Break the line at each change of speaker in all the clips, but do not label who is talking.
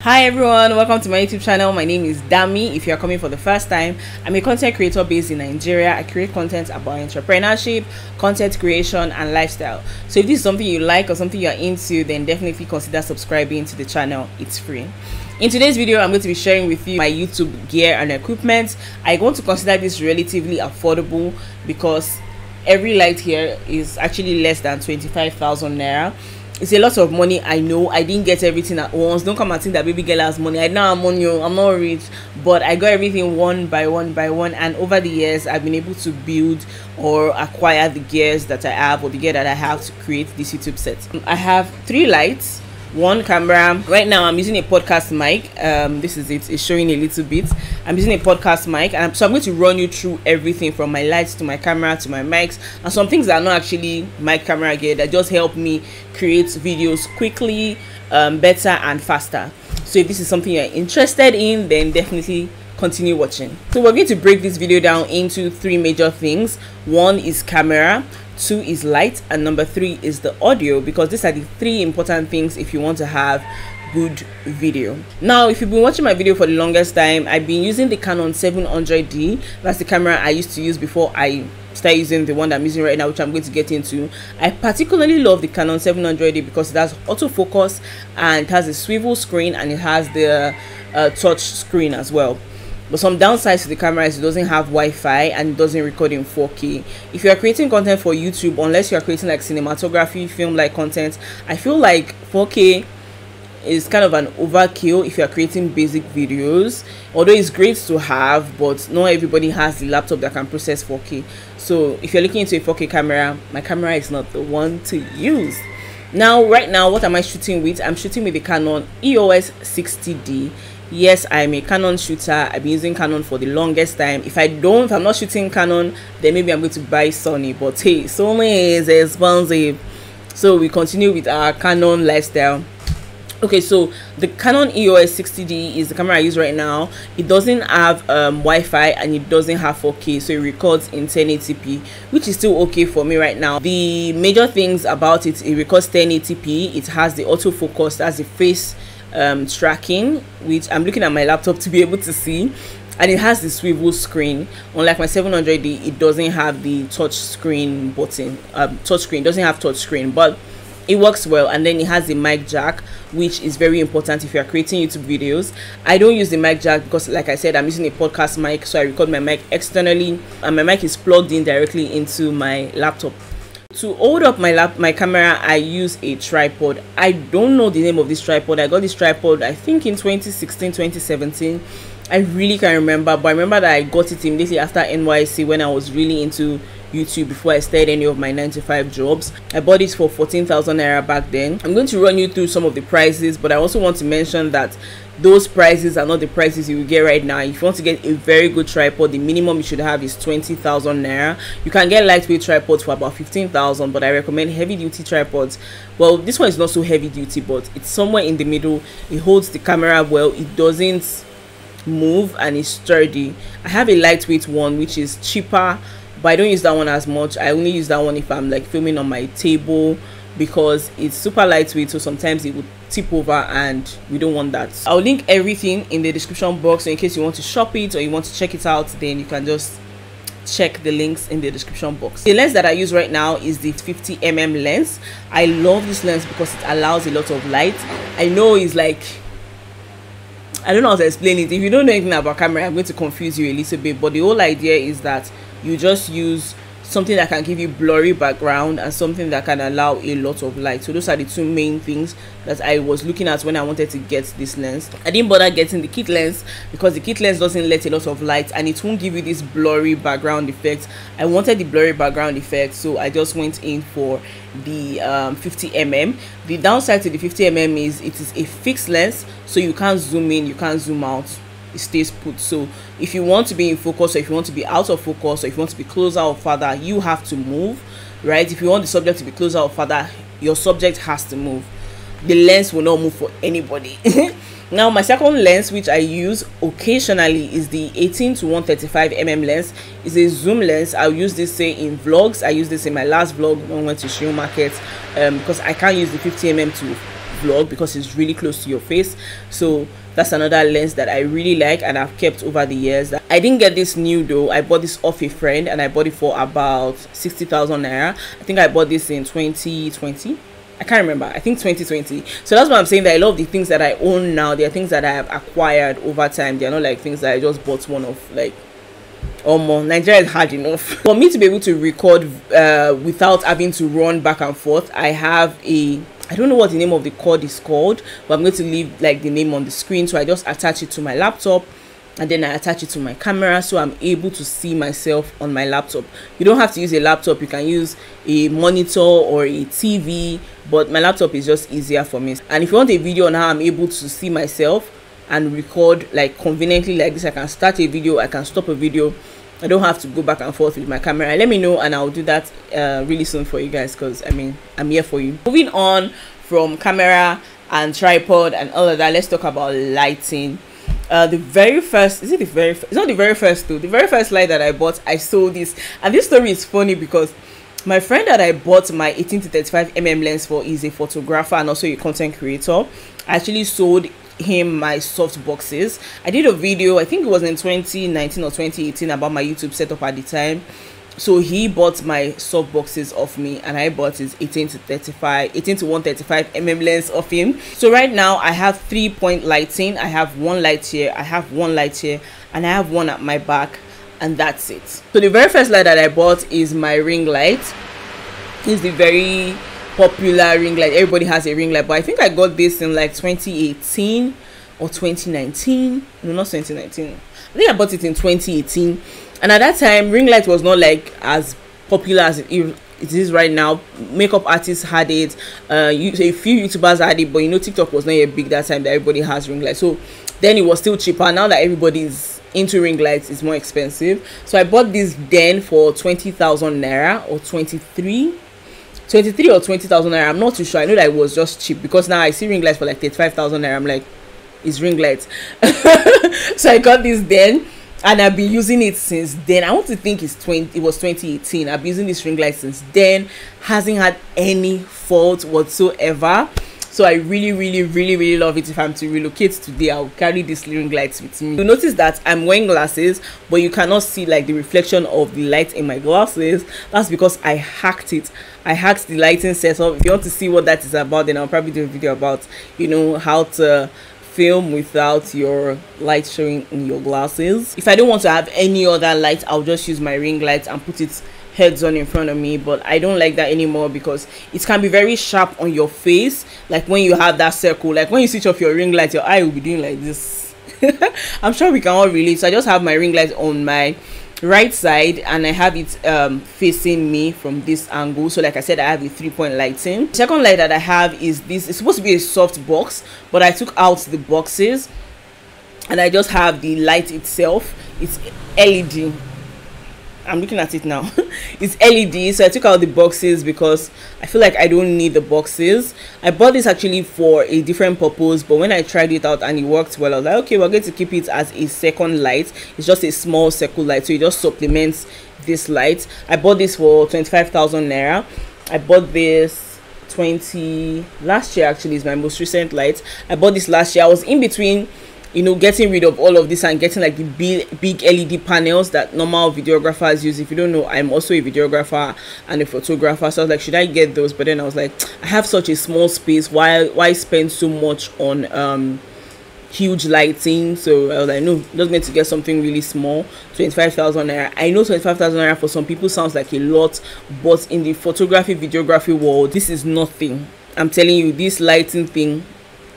Hi everyone, welcome to my YouTube channel. My name is Damie. If you are coming for the first time, I'm a content creator based in Nigeria. I create content about entrepreneurship, content creation and lifestyle. So if this is something you like or something you're into, then definitely consider subscribing to the channel. It's free. In today's video, I'm going to be sharing with you my YouTube gear and equipment. I want to consider this relatively affordable because every light here is actually less than 25,000 naira. It's a lot of money. I know I didn't get everything at once. Don't come and think that baby girl has money. I know I'm on you. I'm not rich, but I got everything one by one, and over the years I've been able to build or acquire the gears that I have, or the gear that I have to create this YouTube set. I have 3 lights, 1 camera. Right now I'm using a podcast mic. This is it. It's showing a little bit. I'm using a podcast mic, and so I'm going to run you through everything from my lights to my camera to my mics, and some things that are not actually my camera gear that just help me create videos quickly, better and faster. So if this is something you're interested in, then definitely continue watching. So we're going to break this video down into 3 major things. 1 is camera, 2 is light, and number 3 is the audio, because these are the 3 important things if you want to have good video. Now, if you've been watching my video for the longest time, I've been using the Canon 700D. That's the camera I used to use before I started using the one that I'm using right now, which I'm going to get into. I particularly love the Canon 700D because it has autofocus and it has a swivel screen and it has the touch screen as well. But some downsides to the camera is it doesn't have Wi-Fi and it doesn't record in 4K. If you are creating content for YouTube, unless you are creating like cinematography, film-like content, I feel like 4K is kind of an overkill if you are creating basic videos. Although it's great to have, but not everybody has the laptop that can process 4K. So if you're looking into a 4K camera, my camera is not the one to use. Now, right now, what am I shooting with? I'm shooting with the Canon Eos 60D. Yes, I'm a Canon shooter. I've been using Canon for the longest time. If I'm not shooting Canon, then maybe I'm going to buy Sony. But hey, Sony is expensive. So we continue with our Canon lifestyle. Okay, so the Canon EOS 60D is the camera I use right now. It doesn't have Wi-Fi and it doesn't have 4K, so it records in 1080p, which is still okay for me right now. The major things about it records 1080p. It has the autofocus, that's the face tracking, which I'm looking at my laptop to be able to see, and it has the swivel screen. Unlike my 700D, it doesn't have the touch screen button. Doesn't have touch screen, but it works well. And then it has the mic jack, which is very important if you are creating YouTube videos. I don't use the mic jack because, like I said, I'm using a podcast mic, so I record my mic externally and my mic is plugged in directly into my laptop. To hold up my camera, I use a tripod. I don't know the name of this tripod. I got this tripod I think in 2016, 2017. I really can't remember, but I remember that I got it immediately after NYC when I was really into YouTube before I started any of my 9-to-5 jobs. I bought it for 14,000 naira back then. I'm going to run you through some of the prices, but I also want to mention that those prices are not the prices you will get right now. If you want to get a very good tripod, the minimum you should have is 20,000 naira. You can get lightweight tripods for about 15,000, but I recommend heavy duty tripods. Well, this one is not so heavy duty, but it's somewhere in the middle. It holds the camera well, it doesn't move, and it's sturdy. I have a lightweight one which is cheaper, but I don't use that one as much. I only use that one if I'm like filming on my table because it's super lightweight, so sometimes it would tip over and we don't want that. I'll link everything in the description box, so in case you want to shop it or you want to check it out, then you can just check the links in the description box. The lens that I use right now is the 50mm lens. I love this lens because it allows a lot of light. I know it's like, I don't know how to explain it. If you don't know anything about camera, I'm going to confuse you a little bit, but the whole idea is that you just use something that can give you blurry background and something that can allow a lot of light. So those are the 2 main things that I was looking at when I wanted to get this lens. I didn't bother getting the kit lens because the kit lens doesn't let a lot of light and it won't give you this blurry background effect. I wanted the blurry background effect, so I just went in for the 50mm. The downside to the 50mm is it is a fixed lens, so you can't zoom in, you can't zoom out. It stays put. So if you want to be in focus, or if you want to be out of focus, or if you want to be closer or further, you have to move, right? If you want the subject to be closer or further, your subject has to move. The lens will not move for anybody. Now, my second lens, which I use occasionally, is the 18 to 135mm lens. It's a zoom lens. I'll use this, say, in vlogs. I used this in my last vlog when I went to Shio Market because I can't use the 50mm to vlog because it's really close to your face. So that's another lens that I really like and I've kept over the years. I didn't get this new though. I bought this off a friend and I bought it for about 60,000 naira. I think I bought this in 2020. I can't remember. I think 2020. So that's why I'm saying that a lot of the things that I own now, they are things that I have acquired over time. They are not like things that I just bought one of, like, or more. Nigeria is hard enough for me to be able to record without having to run back and forth. I have a, I don't know what the name of the cord is called, but I'm going to leave like the name on the screen. So I just attach it to my laptop and then I attach it to my camera, so I'm able to see myself on my laptop. You don't have to use a laptop, you can use a monitor or a TV, but my laptop is just easier for me. And if you want a video on how I'm able to see myself and record like conveniently like this, I can start a video, I can stop a video, I don't have to go back and forth with my camera. Let me know and I'll do that really soon for you guys, because I mean, I'm here for you. Moving on from camera and tripod and all of that, let's talk about lighting. The very first, is it the very first? It's not the very first though. The very first light that I bought, I sold this, and this story is funny because my friend that I bought my 18 to 35 mm lens for is a photographer and also a content creator. I actually sold him my soft boxes. I did a video, I think it was in 2019 or 2018, about my YouTube setup at the time. So he bought my soft boxes off me and I bought his 18 to 135 mm lens off him. So right now I have 3-point lighting. I have one light here, I have one light here, and I have one at my back, and that's it. So the very first light that I bought is my ring light. It's the very popular ring light. Everybody has a ring light, but I think I got this in like 2018 or 2019. No, not 2019. I think I bought it in 2018. And at that time, ring light was not like as popular as it is right now. Makeup artists had it, a few YouTubers had it, but you know, TikTok was not yet big that time that everybody has ring light. So then it was still cheaper. Now that everybody's into ring lights, it's more expensive. So I bought this then for 20,000 naira or 23 or 20,000 naira. I'm not too sure. I know that it was just cheap because now I see ring lights for like 35,000 naira. I'm like, it's ring lights. So I got this then. And I've been using it since then. I want to think it was 2018. I've been using this ring light since then. Hasn't had any fault whatsoever. So I really love it. If I'm to relocate today, I'll carry this ring lights with me. You'll notice that I'm wearing glasses, but you cannot see like the reflection of the light in my glasses. That's because I hacked it. I hacked the lighting setup. If you want to see what that is about, then I'll probably do a video about, you know, how to film without your light showing in your glasses. If I don't want to have any other light, I'll just use my ring light and put it heads on in front of me, but I don't like that anymore because it can be very sharp on your face. Like when you have that circle, like when you switch off your ring light, your eye will be doing like this. I'm sure we can all relate. So I just have my ring light on my right side and I have it facing me from this angle. So like I said, I have a 3-point lighting. The second light that I have is this. It's supposed to be a soft box, but I took out the boxes and I just have the light itself. It's LED. I'm looking at it now. It's LED, so I took out the boxes because I feel like I don't need the boxes. I bought this actually for a different purpose, but when I tried it out and it worked well, I was like, okay, we're going to keep it as a second light. It's just a small circle light, so it just supplements this light. I bought this for 25,000 naira. I bought this last year. Actually is my most recent light. I bought this last year. I was in between, you know, getting rid of all of this and getting like the big LED panels that normal videographers use. If you don't know, I'm also a videographer and a photographer, so I was like, should I get those? But then I was like, I have such a small space, why spend so much on huge lighting? So I was like, no, just going to get something really small. 25,000 naira. I know 25,000 naira for some people sounds like a lot, but in the photography videography world, this is nothing. I'm telling you, this lighting thing,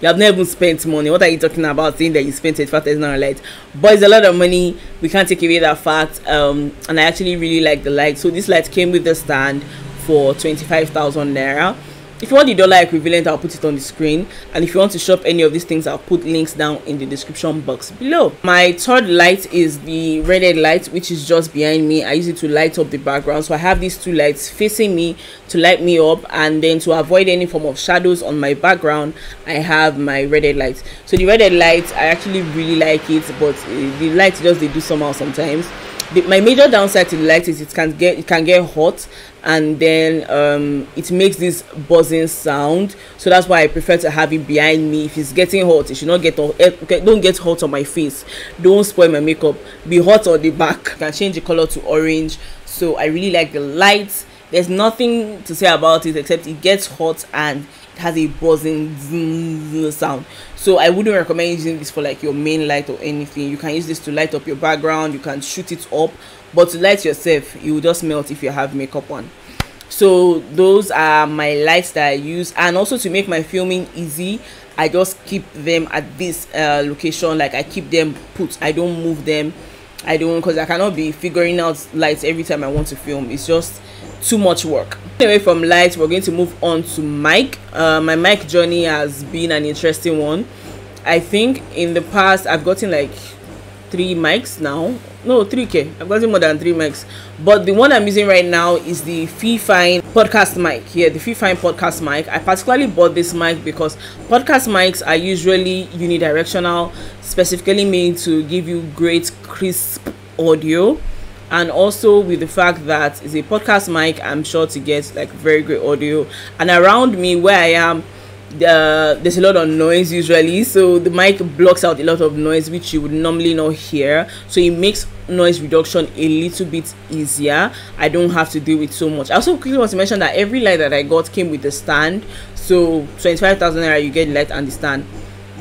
you have never even spent money. What are you talking about saying that you spent 25,000 on a light? But it's a lot of money. We can't take away that fact. And I actually really like the light. So this light came with the stand for 25,000 naira. If you want the dollar equivalent, I'll put it on the screen. And if you want to shop any of these things, I'll put links down in the description box below. My third light is the redhead light, which is just behind me. I use it to light up the background. So I have these two lights facing me to light me up, and then to avoid any form of shadows on my background, I have my redhead light. So the redhead light, I actually really like it, but the lights just, they do somehow sometimes. My major downside to the light is it can get hot, and then it makes this buzzing sound. So that's why I prefer to have it behind me. If it's getting hot, it should not don't get hot on my face, don't spoil my makeup. Be hot on the back. I can change the color to orange. So I really like the lights. There's nothing to say about it except it gets hot and it has a buzzing sound. So I wouldn't recommend using this for like your main light or anything. You can use this to light up your background, you can shoot it up, but to light yourself, it will just melt if you have makeup on. So those are my lights that I use. And also to make my filming easy, I just keep them at this location. Like I keep them put, I don't move them. I don't, because I cannot be figuring out lights every time I want to film. It's just too much work. Away from lights, we're going to move on to mic. My mic journey has been an interesting one. I think in the past I've gotten like 3 mics now. No, 3K. I've gotten more than 3 mics. But the one I'm using right now is the Fife Podcast Mic. Yeah, the Fife Podcast Mic. I particularly bought this mic because podcast mics are usually unidirectional, specifically made to give you great crisp audio. And also with the fact that it's a podcast mic, I'm sure to get like very great audio. And around me where I am, there's a lot of noise usually, so the mic blocks out a lot of noise which you would normally not hear, so it makes noise reduction a little bit easier. I don't have to deal with so much. I also quickly want to mention that every light that I got came with a stand, so 25,000 naira you get the light and the stand.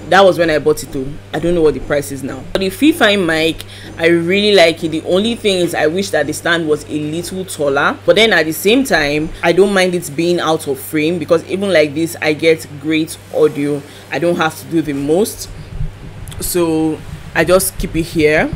That was when I bought it too. I don't know what the price is now. For the Fife mic, I really like it. The only thing is I wish that the stand was a little taller, but then at the same time I don't mind it being out of frame, because even like this I get great audio. I don't have to do the most, so I just keep it here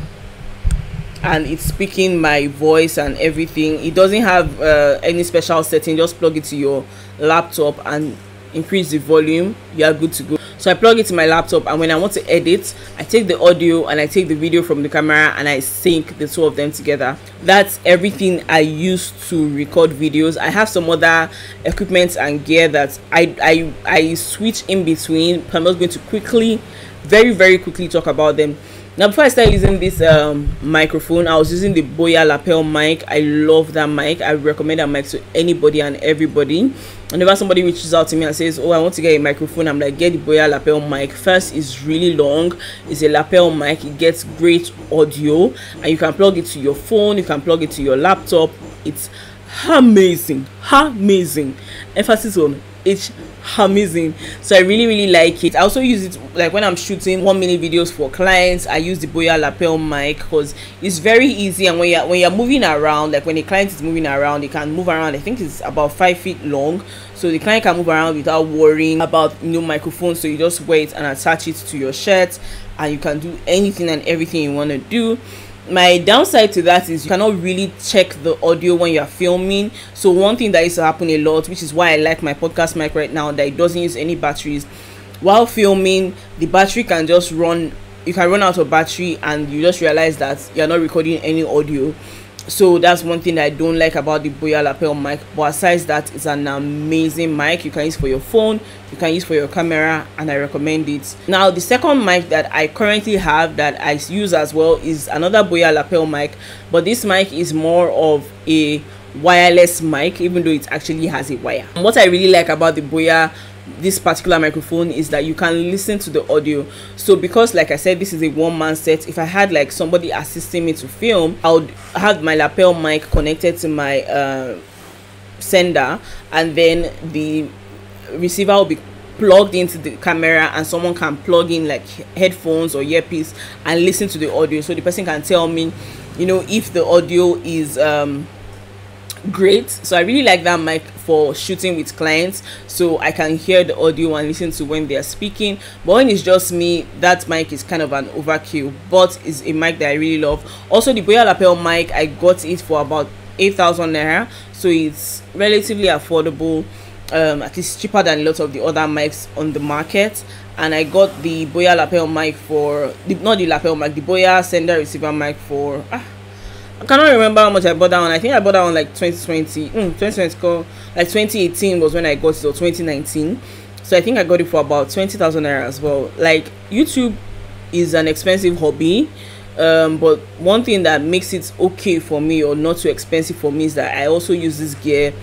and it's speaking my voice and everything. It doesn't have any special setting. Just plug it to your laptop and increase the volume, you are good to go. So I plug it to my laptop, and when I want to edit, I take the audio and I take the video from the camera and I sync the two of them together. That's everything I use to record videos. I have some other equipment and gear that I switch in between. I'm not going to very quickly talk about them. Now, before I start using this microphone, I was using the Boya Lapel Mic. I love that mic. I recommend that mic to anybody and everybody. Whenever somebody reaches out to me and says, oh, I want to get a microphone, I'm like, get the Boya Lapel Mic. First, it's really long. It's a lapel mic. It gets great audio, and you can plug it to your phone. You can plug it to your laptop. It's amazing. Emphasis on it's amazing. So I really like it. I also use it like when I'm shooting 1-minute videos for clients. I use the Boya Lapel Mic because it's very easy, and when you're moving around, like when a client is moving around, they can move around. I think it's about 5 feet long, so the client can move around without worrying about microphone. So you just wear it and attach it to your shirt, and you can do anything and everything you want to do. My downside to that is you cannot really check the audio when you're filming. So one thing that used to happen a lot, which is why I like my podcast mic right now, that it doesn't use any batteries. While filming, the battery can just run, you can run out of battery, and you just realize that you're not recording any audio. So that's one thing that I don't like about the Boya Lapel Mic. But aside that, it's an amazing mic. You can use for your phone, you can use for your camera, and I recommend it. Now, the second mic that I currently have that I use as well is another Boya Lapel Mic, but this mic is more of a wireless mic, even though it actually has a wire. And what I really like about the Boya, this particular microphone, is that you can listen to the audio. So because, like I said, this is a one-man set, if I had like somebody assisting me to film, I would have my lapel mic connected to my sender, and then the receiver will be plugged into the camera, and someone can plug in like headphones or earpiece and listen to the audio, so the person can tell me, if the audio is great. So I really like that mic for shooting with clients, so I can hear the audio and listen to when they are speaking. But when it's just me, that mic is kind of an overkill, but it's a mic that I really love. Also, the Boya Lapel Mic, I got it for about 8,000 naira, so it's relatively affordable, at least cheaper than a lot of the other mics on the market. And I got the Boya Lapel Mic for not the lapel mic, the Boya sender receiver mic for I cannot remember how much I bought that one. I think I bought that one like 2020. 2020, like 2018 was when I got it, or 2019. So I think I got it for about 20,000 naira as well. Like, YouTube is an expensive hobby. But one thing that makes it okay for me or not too expensive for me is that I also use this gear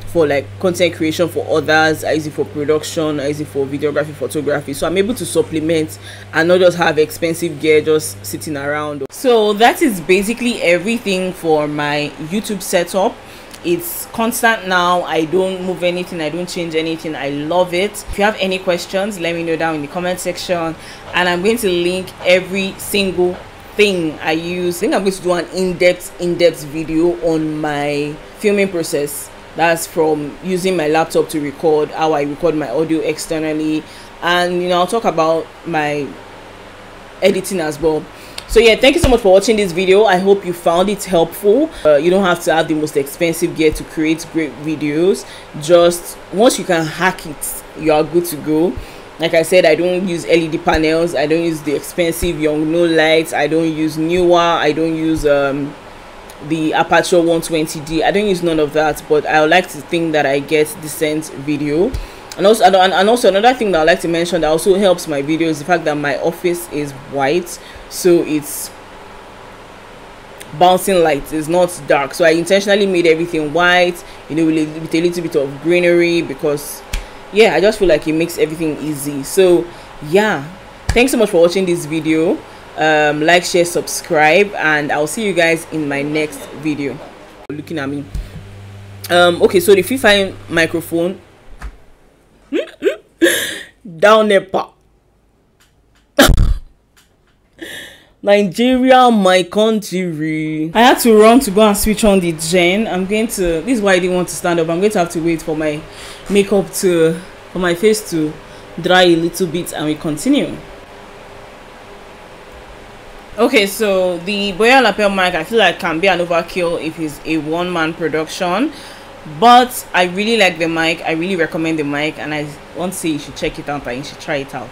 for like content creation for others. I use it for production, I use it for videography, photography, so I'm able to supplement and not just have expensive gear just sitting around. So that is basically everything for my YouTube setup. It's constant now. I don't move anything, I don't change anything. I love it. If you have any questions, let me know down in the comment section, and I'm going to link every single thing I use. I think I'm going to do an in-depth video on my filming process. That's from using my laptop to record, how I record my audio externally, and I'll talk about my editing as well. So yeah, thank you so much for watching this video. I hope you found it helpful. You don't have to have the most expensive gear to create great videos. Just once you can hack it, you are good to go. Like I said, I don't use LED panels, I don't use the expensive Yongnuo lights, I don't use Newer, I don't use the Aperture 120D. I don't use none of that, but I would like to think that I get decent video. And also another thing that I like to mention that also helps my video is the fact that my office is white, so it's bouncing light, it's not dark. So I intentionally made everything white, with a little bit of greenery, because yeah, I just feel like it makes everything easy. So yeah, thanks so much for watching this video. Like, share, subscribe, and I'll see you guys in my next video. Looking at me. Okay, so the Fife microphone down there, Nigeria, my country. I had to run to go and switch on the gen. This is why I didn't want to stand up. I'm going to have to wait for my makeup for my face to dry a little bit, and we continue. Okay, so the Boya Lapel mic, I feel like can be an overkill if it's a one-man production, but I really like the mic. I really recommend the mic, and I want to say you should check it out and you should try it out.